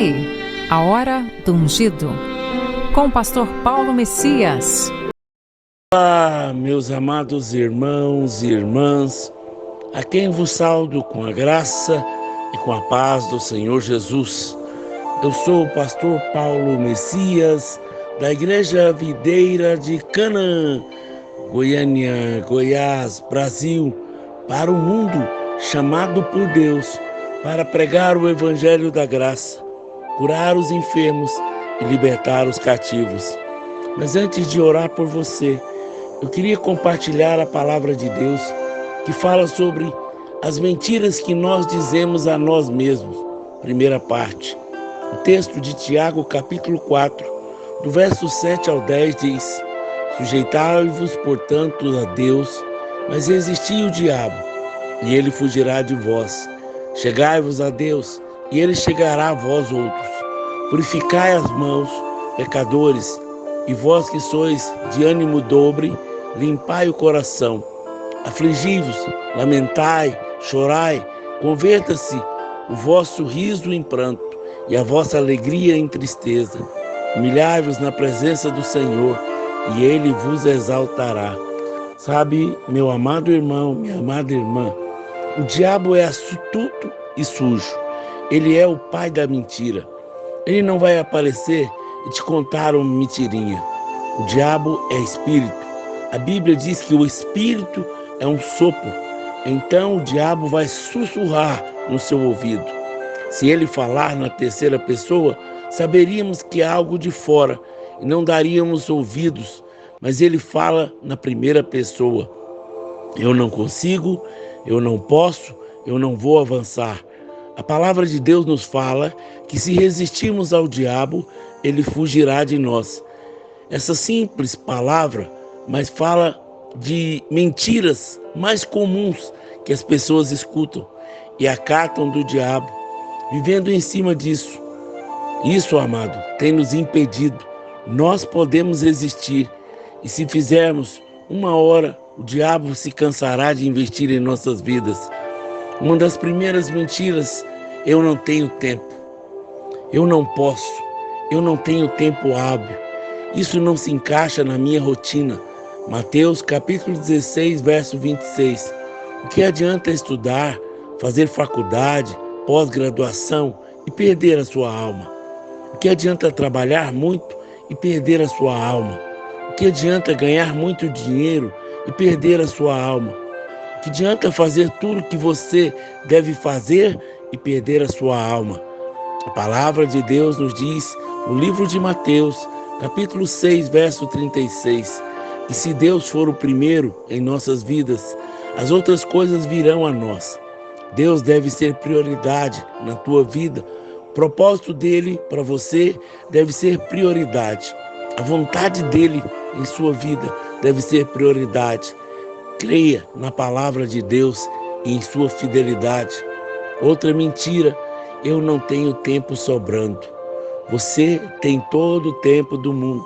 aí, a hora do ungido, com o pastor Paulo Messias. Olá, meus amados irmãos e irmãs, a quem vos saúdo com a graça e com a paz do Senhor Jesus. Eu sou o pastor Paulo Messias, da Igreja Videira de Canaã, Goiânia, Goiás, Brasil, para o mundo, chamado por Deus para pregar o Evangelho da graça, curar os enfermos e libertar os cativos. Mas antes de orar por você, eu queria compartilhar a palavra de Deus que fala sobre as mentiras que nós dizemos a nós mesmos. Primeira parte. O texto de Tiago, capítulo 4, do verso 7 ao 10 diz: Sujeitai-vos, portanto, a Deus, mas resisti o diabo, e ele fugirá de vós. Chegai-vos a Deus, e ele chegará a vós outros. Purificai as mãos, pecadores, e vós que sois de ânimo dobre, limpai o coração. Afligi-vos, lamentai, chorai, converta-se o vosso riso em pranto, e a vossa alegria em tristeza. Humilhai-vos na presença do Senhor, e ele vos exaltará. Sabe, meu amado irmão, minha amada irmã, o diabo é astuto e sujo. Ele é o pai da mentira. Ele não vai aparecer e te contar uma mentirinha. O diabo é espírito. A Bíblia diz que o espírito é um sopro. Então o diabo vai sussurrar no seu ouvido. Se ele falar na terceira pessoa, saberíamos que é algo de fora e não daríamos ouvidos, mas ele fala na primeira pessoa. Eu não consigo, eu não posso, eu não vou avançar. A palavra de Deus nos fala que se resistirmos ao diabo, ele fugirá de nós. Essa simples palavra, mas fala de mentiras mais comuns que as pessoas escutam e acatam do diabo, vivendo em cima disso. Isso, amado, tem nos impedido. Nós podemos resistir, e se fizermos uma hora, o diabo se cansará de investir em nossas vidas. Uma das primeiras mentiras: eu não tenho tempo, eu não posso, eu não tenho tempo hábil, isso não se encaixa na minha rotina. Mateus capítulo 16, verso 26. O que adianta estudar, fazer faculdade, pós-graduação e perder a sua alma? O que adianta trabalhar muito e perder a sua alma? O que adianta ganhar muito dinheiro e perder a sua alma? O que adianta fazer tudo o que você deve fazer e perder a sua alma? A palavra de Deus nos diz no livro de Mateus, capítulo 6, verso 36, que se Deus for o primeiro em nossas vidas, as outras coisas virão a nós. Deus deve ser prioridade na tua vida. O propósito dele para você deve ser prioridade. A vontade dele em sua vida deve ser prioridade. Creia na palavra de Deus e em sua fidelidade. Outra mentira: eu não tenho tempo sobrando. Você tem todo o tempo do mundo.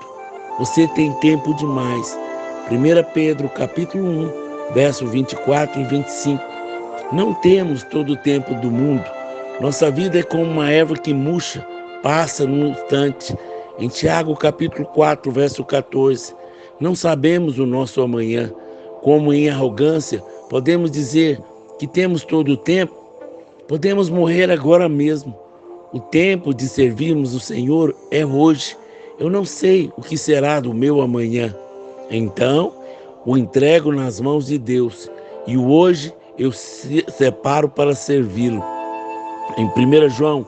Você tem tempo demais. 1 Pedro capítulo 1, verso 24 e 25. Não temos todo o tempo do mundo. Nossa vida é como uma erva que murcha, passa num instante. Em Tiago capítulo 4, verso 14. Não sabemos o nosso amanhã. Como em arrogância podemos dizer que temos todo o tempo? Podemos morrer agora mesmo. O tempo de servirmos o Senhor é hoje. Eu não sei o que será do meu amanhã. Então, o entrego nas mãos de Deus, e o hoje eu separo para servi-lo. Em 1 João,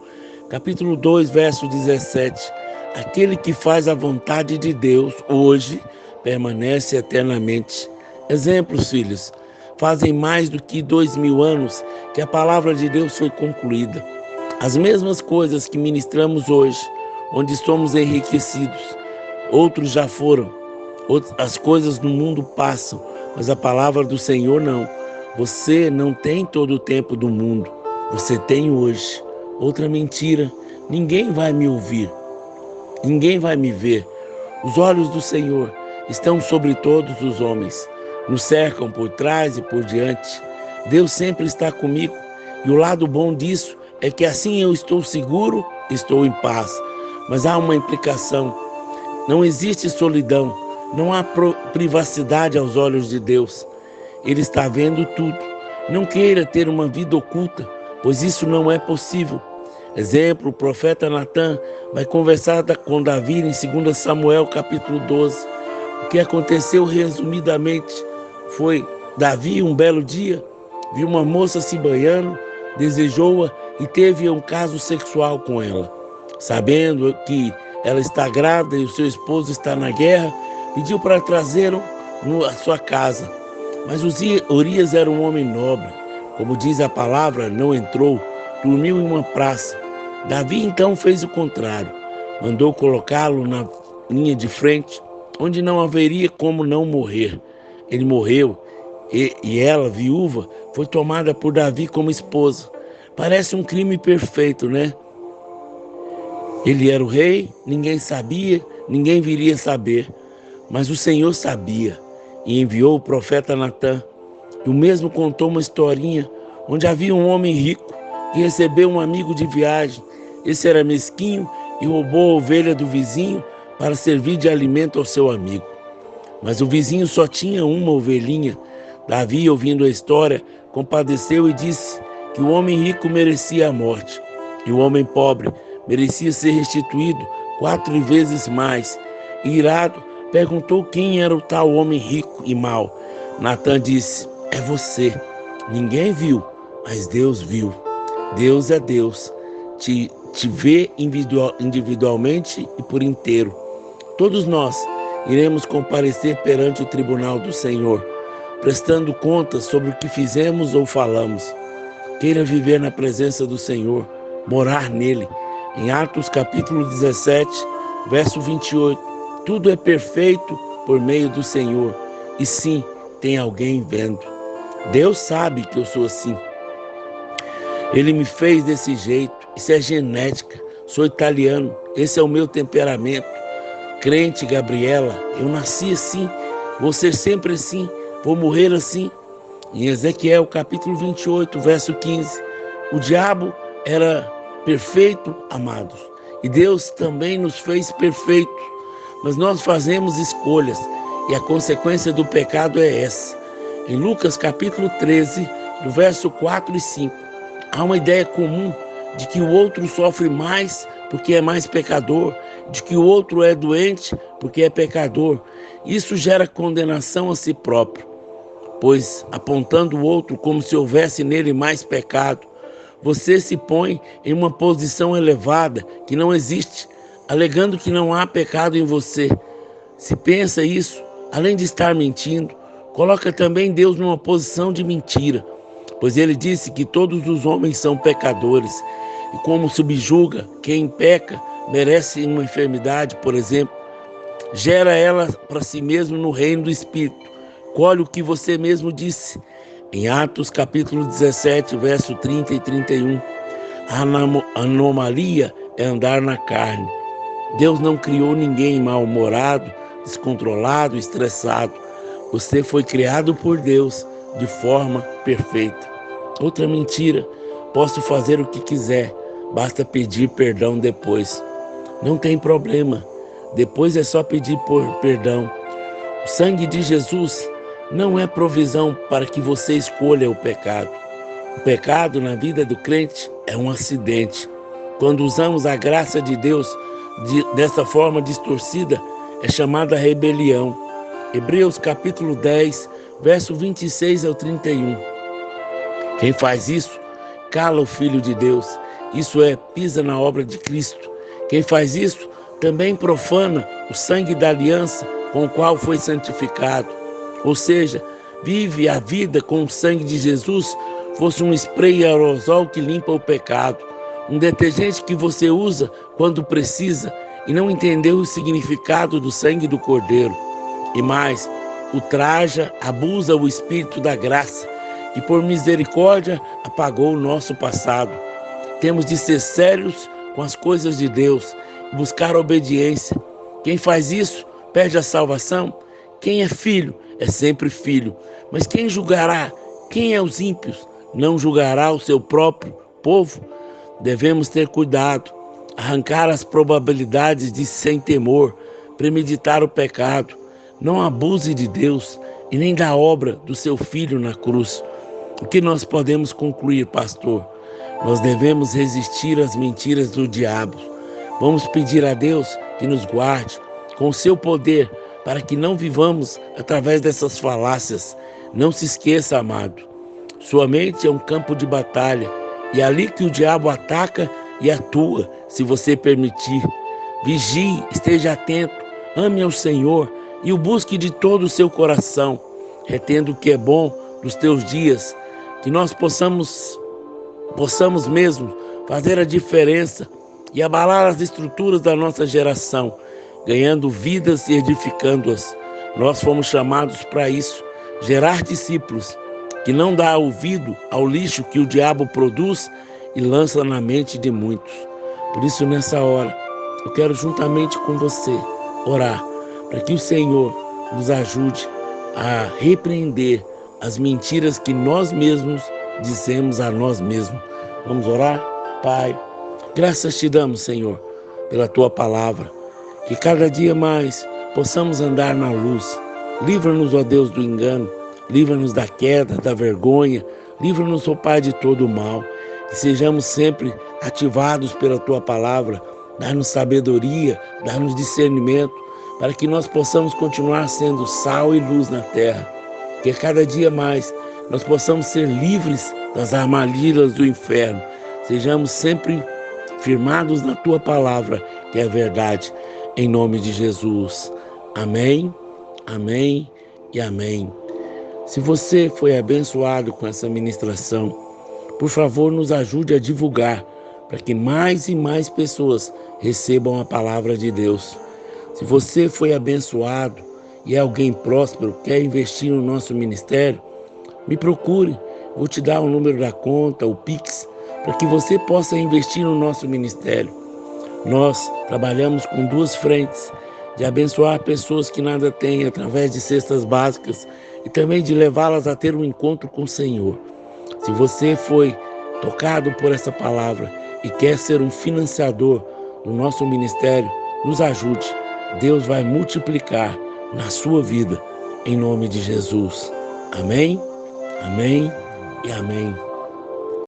capítulo 2, verso 17, aquele que faz a vontade de Deus hoje permanece eternamente. Exemplos, filhos, fazem mais do que 2000 anos que a palavra de Deus foi concluída. As mesmas coisas que ministramos hoje, onde somos enriquecidos, outros já foram. As coisas do mundo passam, mas a palavra do Senhor não. Você não tem todo o tempo do mundo, você tem hoje. Outra mentira: ninguém vai me ouvir, ninguém vai me ver. Os olhos do Senhor estão sobre todos os homens, nos cercam por trás e por diante. Deus sempre está comigo, e o lado bom disso é que assim eu estou seguro estou em paz. Mas há uma implicação. Não existe solidão, não há privacidade aos olhos de Deus. Ele está vendo tudo. Não queira ter uma vida oculta, pois isso não é possível. Exemplo, o profeta Natan vai conversar com Davi em 2 Samuel capítulo 12. O que aconteceu resumidamente foi: Davi, um belo dia, viu uma moça se banhando, desejou-a e teve um caso sexual com ela. Sabendo que ela está grávida e o seu esposo está na guerra, pediu para trazê-lo à sua casa. Mas Urias era um homem nobre. Como diz a palavra, não entrou, dormiu em uma praça. Davi então fez o contrário. Mandou colocá-lo na linha de frente, onde não haveria como não morrer. Ele morreu e ela, viúva, foi tomada por Davi como esposa. Parece um crime perfeito, né? Ele era o rei, ninguém sabia, ninguém viria saber. Mas o Senhor sabia e enviou o profeta Natan. E o mesmo contou uma historinha onde havia um homem rico que recebeu um amigo de viagem. Esse era mesquinho e roubou a ovelha do vizinho para servir de alimento ao seu amigo. Mas o vizinho só tinha uma ovelhinha. Davi, ouvindo a história, compadeceu e disse que o homem rico merecia a morte e o homem pobre merecia ser restituído 4 vezes mais. E, irado, perguntou quem era o tal homem rico e mau. Natan disse: é você. Ninguém viu, mas Deus viu. Deus é Deus. Te vê individualmente e por inteiro. Todos nós iremos comparecer perante o tribunal do Senhor, prestando contas sobre o que fizemos ou falamos. Queira viver na presença do Senhor, morar nele. Em Atos capítulo 17, verso 28, tudo é perfeito por meio do Senhor. E sim, tem alguém vendo. Deus sabe que eu sou assim. Ele me fez desse jeito. Isso é genética. Sou italiano. Esse é o meu temperamento. Crente, Gabriela, eu nasci assim. Vou ser sempre assim. Vou morrer assim. Em Ezequiel capítulo 28, verso 15. O diabo era perfeito, amados. E Deus também nos fez perfeitos. Mas nós fazemos escolhas. E a consequência do pecado é essa. Em Lucas capítulo 13, do verso 4 e 5, há uma ideia comum de que o outro sofre mais porque é mais pecador, de que o outro é doente porque é pecador. Isso gera condenação a si próprio, pois apontando o outro como se houvesse nele mais pecado, você se põe em uma posição elevada que não existe, alegando que não há pecado em você. Se pensa isso, além de estar mentindo, coloca também Deus numa posição de mentira, pois ele disse que todos os homens são pecadores, e como subjuga quem peca, merece uma enfermidade, por exemplo, gera ela para si mesmo no reino do Espírito. Colhe o que você mesmo disse. Em Atos capítulo 17, verso 30 e 31, a anomalia é andar na carne. Deus não criou ninguém mal-humorado, descontrolado, estressado. Você foi criado por Deus de forma perfeita. Outra mentira: posso fazer o que quiser, basta pedir perdão depois. Não tem problema, depois é só pedir por perdão. O sangue de Jesus não é provisão para que você escolha o pecado. O pecado na vida do crente é um acidente. Quando usamos a graça de Deus dessa forma distorcida, é chamada rebelião. Hebreus capítulo 10, verso 26 ao 31. Quem faz isso, cala o Filho de Deus. Isso é, pisa na obra de Cristo. Quem faz isso, também profana o sangue da aliança com o qual foi santificado. Ou seja, vive a vida com o sangue de Jesus, fosse um spray aerosol que limpa o pecado, um detergente que você usa quando precisa e não entendeu o significado do sangue do Cordeiro. E mais, ultraja, abusa o Espírito da graça, que por misericórdia apagou o nosso passado. Temos de ser sérios com as coisas de Deus e buscar a obediência. Quem faz isso perde a salvação. Quem é filho é sempre filho. Mas quem julgará? Quem é os ímpios? Não julgará o seu próprio povo? Devemos ter cuidado. arrancar as probabilidades de, sem temor, premeditar o pecado. Não abuse de Deus e nem da obra do seu Filho na cruz. O que nós podemos concluir, pastor? Nós devemos resistir às mentiras do diabo. Vamos pedir a Deus que nos guarde com o seu poder para que não vivamos através dessas falácias. Não se esqueça, amado, sua mente é um campo de batalha e é ali que o diabo ataca e atua, se você permitir. Vigie, esteja atento, ame ao Senhor e o busque de todo o seu coração, retendo o que é bom dos teus dias, que nós possamos mesmo fazer a diferença e abalar as estruturas da nossa geração, ganhando vidas e edificando-as. Nós fomos chamados para isso, gerar discípulos que não dá ouvido ao lixo que o diabo produz e lança na mente de muitos. Por isso, nessa hora, eu quero juntamente com você orar para que o Senhor nos ajude a repreender as mentiras que nós mesmos dizemos a nós mesmos. Vamos orar? Pai, graças te damos, Senhor, pela tua palavra, que cada dia mais possamos andar na luz. Livra-nos, ó Deus, do engano, livra-nos da queda, da vergonha, livra-nos, ó Pai, de todo o mal, que sejamos sempre ativados pela tua palavra, dá-nos sabedoria, dá-nos discernimento, para que nós possamos continuar sendo sal e luz na terra, que cada dia mais nós possamos ser livres das armadilhas do inferno, sejamos sempre firmados na tua palavra, que é a verdade, em nome de Jesus. Amém, amém e amém. Se você foi abençoado com essa ministração, por favor, nos ajude a divulgar, para que mais e mais pessoas recebam a palavra de Deus. Se você foi abençoado e é alguém próspero, quer investir no nosso ministério, me procure. Vou te dar o número da conta, o Pix, para que você possa investir no nosso ministério. Nós trabalhamos com duas frentes, de abençoar pessoas que nada têm através de cestas básicas e também de levá-las a ter um encontro com o Senhor. Se você foi tocado por essa palavra e quer ser um financiador do nosso ministério, nos ajude. Deus vai multiplicar na sua vida, em nome de Jesus. Amém, amém e amém.